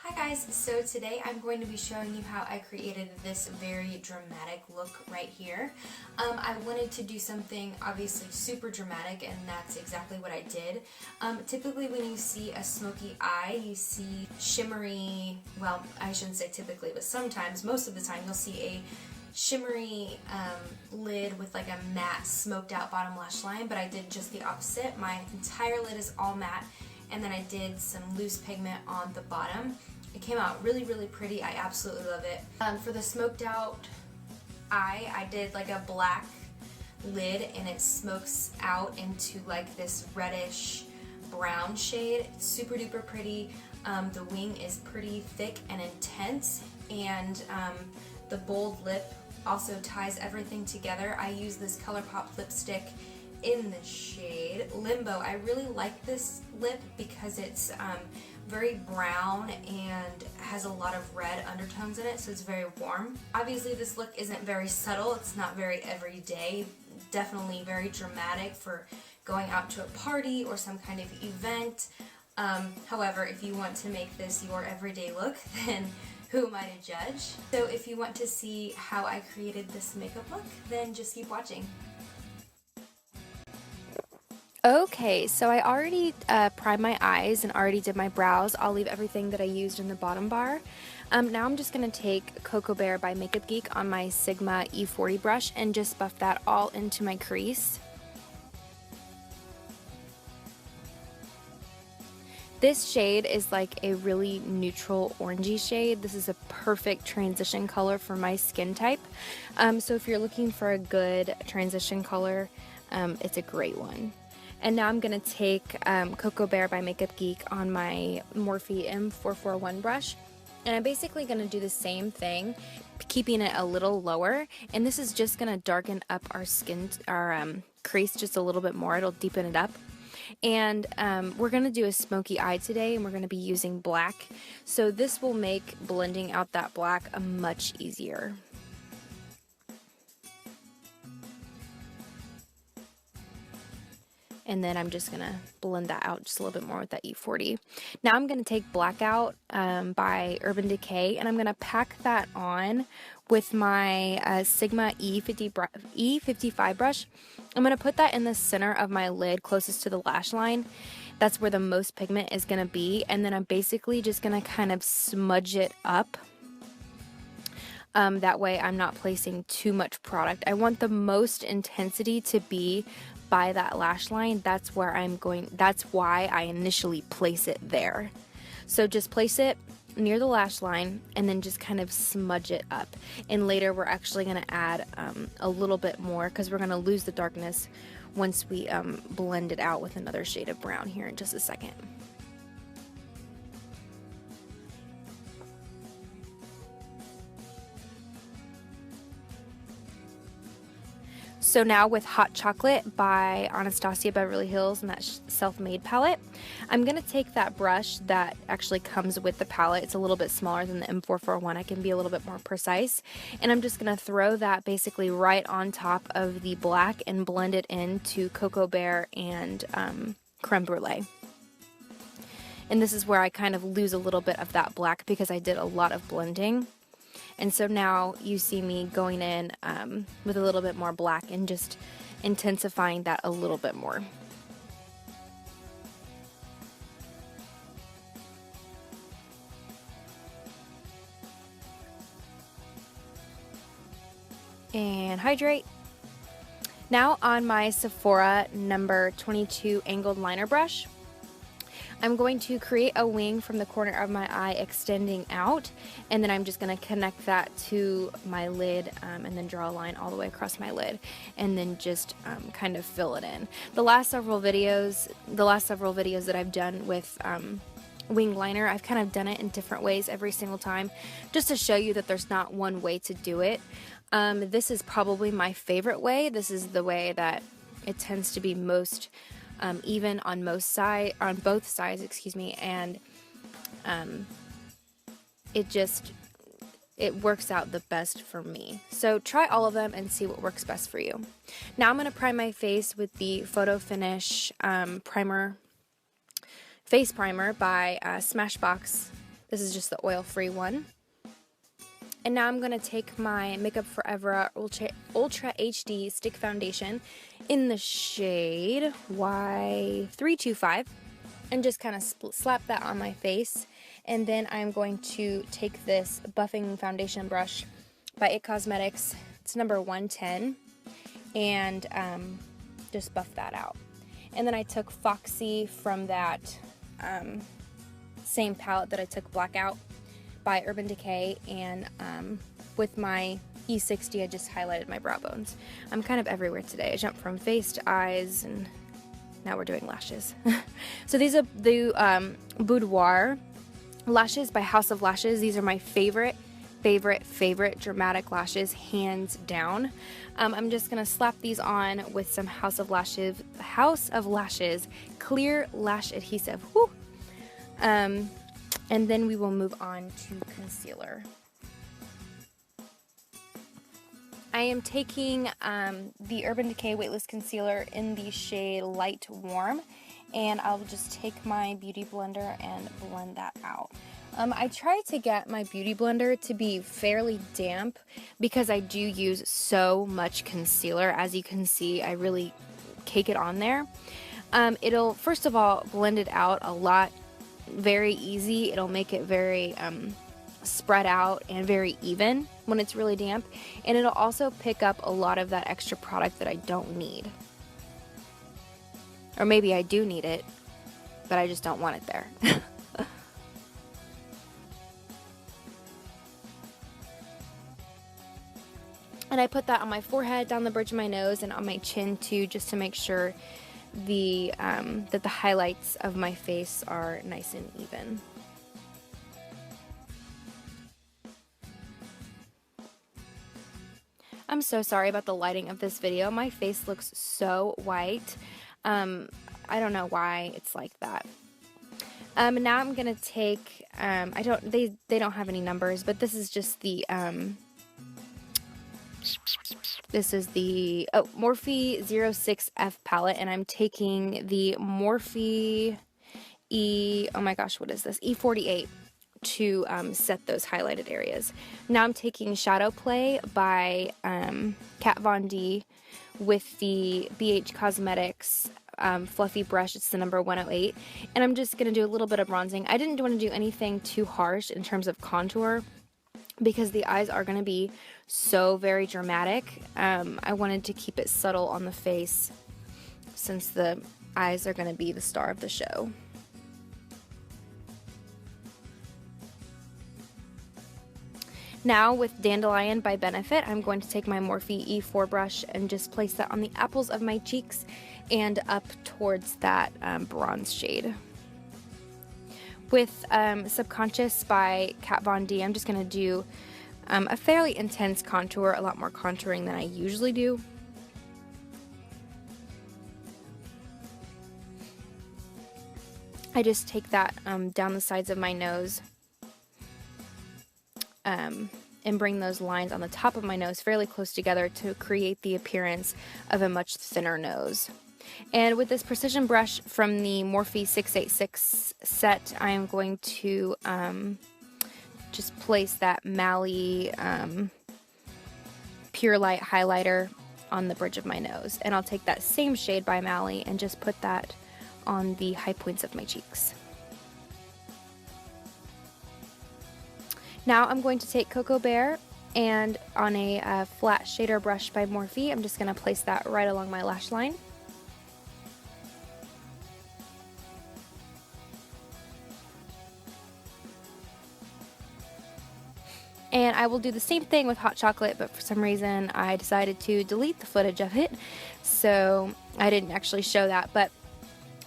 Hi guys, so today I'm going to be showing you how I created this very dramatic look right here. I wanted to do something obviously super dramatic, and that's exactly what I did. Typically when you see a smoky eye, you see shimmery, well, I shouldn't say typically, but sometimes, most of the time, you'll see a shimmery lid with like a matte smoked out bottom lash line, but I did just the opposite. My entire lid is all matte, and then I did some loose pigment on the bottom. It came out really, really pretty. I absolutely love it. For the smoked out eye, I did like a black lid, and it smokes out into like this reddish brown shade. It's super duper pretty. The wing is pretty thick and intense, and the bold lip also ties everything together. I use this ColourPop lipstick in the shade Limbo. I really like this lip because it's very brown and has a lot of red undertones in it, so it's very warm. Obviously this look isn't very subtle, it's not very everyday, definitely very dramatic for going out to a party or some kind of event. However, if you want to make this your everyday look, then who am I to judge? So if you want to see how I created this makeup look, then just keep watching. Okay, so I already primed my eyes and already did my brows. I'll leave everything that I used in the bottom bar. Now I'm just going to take Cocoa Bear by Makeup Geek on my Sigma E40 brush and just buff that all into my crease. This shade is like a really neutral orangey shade. This is a perfect transition color for my skin type. So if you're looking for a good transition color, it's a great one. And now I'm going to take Cocoa Bear by Makeup Geek on my Morphe M441 brush. And I'm basically going to do the same thing, keeping it a little lower. And this is just going to darken up our skin, our crease just a little bit more. It'll deepen it up. And we're going to do a smoky eye today, and we're going to be using black. So this will make blending out that black much easier. And then I'm just going to blend that out just a little bit more with that E40. Now I'm going to take Blackout by Urban Decay, and I'm going to pack that on with my Sigma E55 brush. I'm going to put that in the center of my lid closest to the lash line. That's where the most pigment is going to be, and then I'm basically just going to kind of smudge it up. That way I'm not placing too much product. I want the most intensity to be by that lash line. That's where that's why I initially place it there. So just place it near the lash line and then just kind of smudge it up. And later we're actually going to add a little bit more, because we're going to lose the darkness once we blend it out with another shade of brown here in just a second. So now with Hot Chocolate by Anastasia Beverly Hills and that Self-Made palette, I'm going to take that brush that actually comes with the palette. It's a little bit smaller than the M441. I can be a little bit more precise. And I'm just going to throw that basically right on top of the black and blend it into Cocoa Bear and Creme Brulee. And this is where I kind of lose a little bit of that black because I did a lot of blending. And so now you see me going in with a little bit more black and just intensifying that a little bit more. And hydrate. Now on my Sephora number 22 angled liner brush, I'm going to create a wing from the corner of my eye extending out, and then I'm just going to connect that to my lid and then draw a line all the way across my lid, and then just kind of fill it in. The last several videos that I've done with wing liner, I've kind of done it in different ways every single time, just to show you that there's not one way to do it. This is probably my favorite way. This is the way that it tends to be most even on both sides, and it works out the best for me. So try all of them and see what works best for you. Now I'm going to prime my face with the Photo Finish face primer by Smashbox. This is just the oil-free one. And now I'm going to take my Makeup Forever Ultra HD Stick Foundation in the shade Y325 and just kind of slap that on my face. And then I'm going to take this buffing foundation brush by IT Cosmetics. It's number 110, and just buff that out. And then I took Foxy from that same palette that I took Blackout by Urban Decay, and with my E60 I just highlighted my brow bones. I'm kind of everywhere today. I jumped from face to eyes, and now we're doing lashes. So these are the Boudior lashes by House of Lashes. These are my favorite dramatic lashes, hands down. I'm just gonna slap these on with some House of Lashes clear lash adhesive. Woo! And then we will move on to concealer. I am taking the Urban Decay Weightless Concealer in the shade Light Warm, and I'll just take my Beauty Blender and blend that out. I try to get my Beauty Blender to be fairly damp because I do use so much concealer. As you can see, I really cake it on there. It'll, first of all, blend it out a lot, very easy. It'll make it very spread out and very even when it's really damp, and it'll also pick up a lot of that extra product that I don't need. Or maybe I do need it, but I just don't want it there. And I put that on my forehead, down the bridge of my nose, and on my chin too, just to make sure that the highlights of my face are nice and even. I'm so sorry about the lighting of this video. My face looks so white. I don't know why it's like that. Now I'm gonna take they don't have any numbers, but this is just the Morphe 06F palette, and I'm taking the Morphe E48 to set those highlighted areas. Now I'm taking Shadow Play by Kat Von D with the BH Cosmetics fluffy brush. It's the number 108, and I'm just going to do a little bit of bronzing. I didn't want to do anything too harsh in terms of contour because the eyes are going to be so very dramatic. I wanted to keep it subtle on the face since the eyes are going to be the star of the show. Now with Dandelion by Benefit, I'm going to take my Morphe E4 brush and just place that on the apples of my cheeks and up towards that bronze shade. With Subconscious by Kat Von D, I'm just going to do a fairly intense contour, a lot more contouring than I usually do. I just take that down the sides of my nose and bring those lines on the top of my nose fairly close together to create the appearance of a much thinner nose. And with this precision brush from the Morphe 686 set, I am going to just place that Mally Pure Light highlighter on the bridge of my nose. And I'll take that same shade by Mally and just put that on the high points of my cheeks. Now I'm going to take Cocoa Bear, and on a flat shader brush by Morphe, I'm just going to place that right along my lash line. And I will do the same thing with Hot Chocolate, but for some reason I decided to delete the footage of it, so I didn't actually show that. But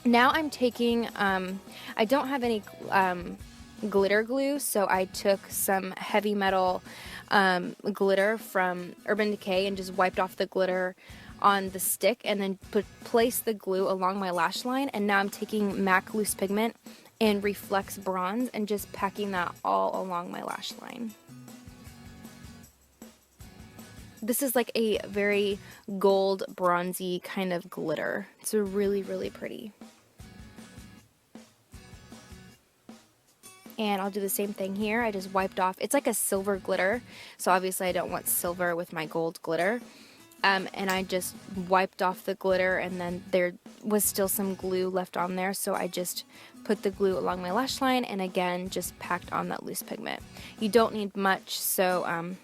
now I'm taking, I don't have any glitter glue, so I took some heavy metal glitter from Urban Decay and just wiped off the glitter on the stick and then placed the glue along my lash line. And now I'm taking MAC Loose Pigment and Reflex Bronze and just packing that all along my lash line. This is like a very gold bronzy kind of glitter. It's really, really pretty. And I'll do the same thing here. I just wiped off, it's like a silver glitter, so obviously I don't want silver with my gold glitter. And I just wiped off the glitter, and then there was still some glue left on there, so I just put the glue along my lash line and again just packed on that loose pigment. You don't need much, so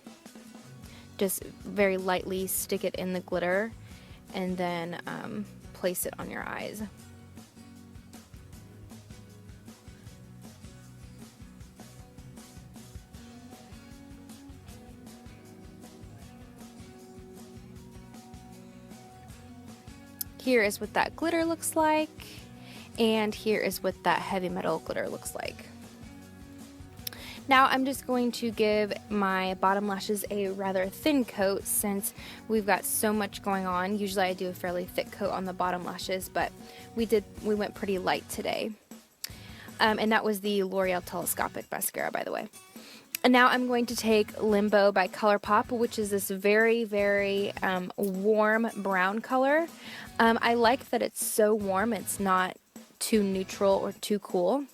just very lightly stick it in the glitter and then place it on your eyes. Here is what that glitter looks like, and here is what that heavy metal glitter looks like. Now I'm just going to give my bottom lashes a rather thin coat since we've got so much going on. Usually I do a fairly thick coat on the bottom lashes, but we went pretty light today. And that was the L'Oreal Telescopic Mascara, by the way. And now I'm going to take Limbo by ColourPop, which is this very, very warm brown color. I like that it's so warm, it's not too neutral or too cool.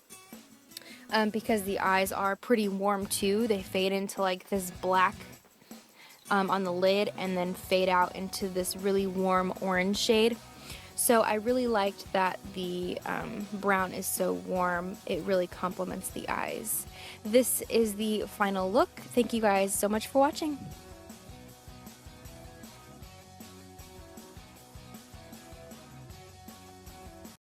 Because the eyes are pretty warm too. They fade into like this black on the lid and then fade out into this really warm orange shade. So I really liked that the brown is so warm. It really complements the eyes. This is the final look. Thank you guys so much for watching.